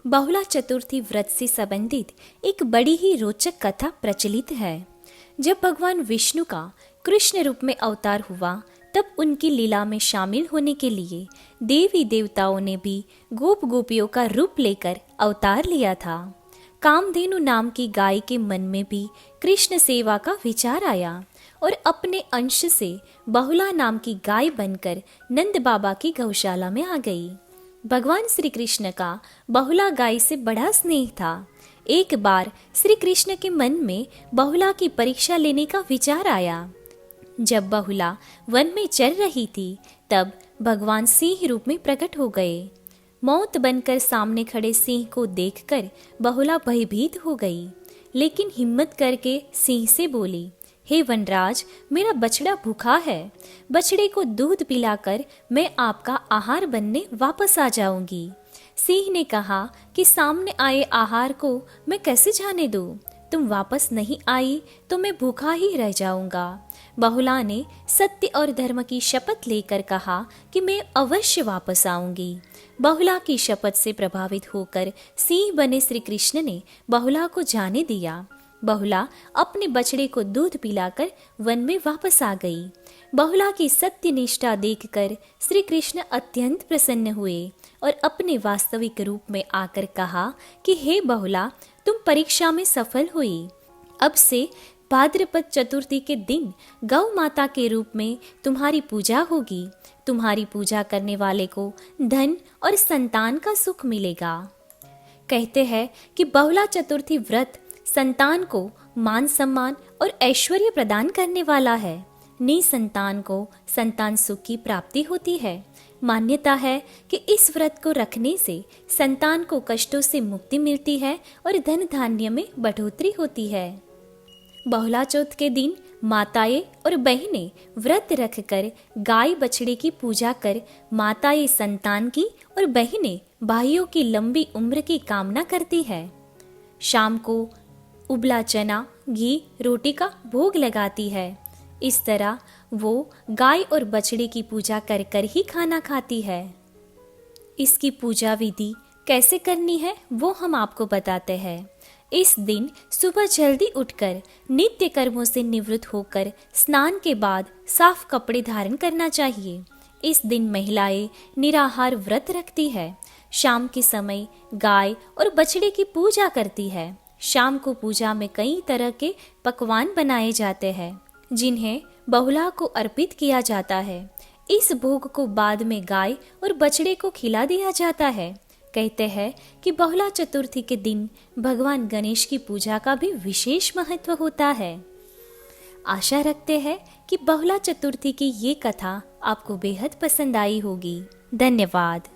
बहुला चतुर्थी व्रत से संबंधित एक बड़ी ही रोचक कथा प्रचलित है। जब भगवान विष्णु का कृष्ण रूप में अवतार हुआ, तब उनकी लीला में शामिल होने के लिए देवी देवताओं ने भी गोप गोपियों का रूप लेकर अवतार लिया था। कामधेनु नाम की गाय के मन में भी कृष्ण सेवा का विचार आया और अपने अंश से बहुला नाम की गाय बनकर नंद बाबा की गौशाला में आ गई। भगवान श्री कृष्ण का बहुला गाय से बड़ा स्नेह था। एक बार श्री कृष्ण के मन में बहुला की परीक्षा लेने का विचार आया। जब बहुला वन में चल रही थी, तब भगवान सिंह रूप में प्रकट हो गए। मौत बनकर सामने खड़े सिंह को देखकर बहुला भयभीत हो गई, लेकिन हिम्मत करके सिंह से बोली, हे वनराज, मेरा बछड़ा भूखा है। बछड़े को दूध पिलाकर मैं आपका आहार बनने वापस आ जाऊंगी। सिंह ने कहा कि सामने आए आहार को मैं कैसे जाने दूं? तुम वापस नहीं आई तो मैं भूखा ही रह जाऊंगा। बहुला ने सत्य और धर्म की शपथ लेकर कहा कि मैं अवश्य वापस आऊंगी। बहुला की शपथ से प्रभावित होकर सिंह बने श्री कृष्ण ने बहुला को जाने दिया। बहुला अपने बछड़े को दूध पिलाकर वन में वापस आ गई। बहुला की सत्य निष्ठा देखकर श्री कृष्ण अत्यंत प्रसन्न हुए और अपने वास्तविक रूप में आकर कहा कि हे बहुला, तुम परीक्षा में सफल हुई। अब से भाद्रपद चतुर्थी के दिन गौ माता के रूप में तुम्हारी पूजा होगी। तुम्हारी पूजा करने वाले को धन और संतान का सुख मिलेगा। कहते हैं कि बहुला चतुर्थी व्रत संतान को मान सम्मान और ऐश्वर्य प्रदान करने वाला है। निसंतान को संतान सुख की प्राप्ति होती है। मान्यता है कि इस व्रत को रखने से संतान को कष्टों से मुक्ति मिलती है और धन धान्य में बढ़ोतरी होती है। बहुला चौथ के दिन माताएं और बहनें व्रत रखकर गाय बछड़े की पूजा कर माताएं संतान की और बहनें भाइयों की लंबी उम्र की कामना करती है। शाम को उबला चना, घी, रोटी का भोग लगाती है। इस तरह वो गाय और बछड़े की पूजा कर कर ही खाना खाती है। इसकी पूजा विधि कैसे करनी है वो हम आपको बताते हैं। इस दिन सुबह जल्दी उठकर नित्य कर्मों से निवृत्त होकर स्नान के बाद साफ कपड़े धारण करना चाहिए। इस दिन महिलाएं निराहार व्रत रखती है। शाम के समय गाय और बछड़े की पूजा करती है। शाम को पूजा में कई तरह के पकवान बनाए जाते हैं, जिन्हें बहुला को अर्पित किया जाता है। इस भोग को बाद में गाय और बछड़े को खिला दिया जाता है। कहते हैं कि बहुला चतुर्थी के दिन भगवान गणेश की पूजा का भी विशेष महत्व होता है। आशा रखते हैं कि बहुला चतुर्थी की ये कथा आपको बेहद पसंद आई होगी। धन्यवाद।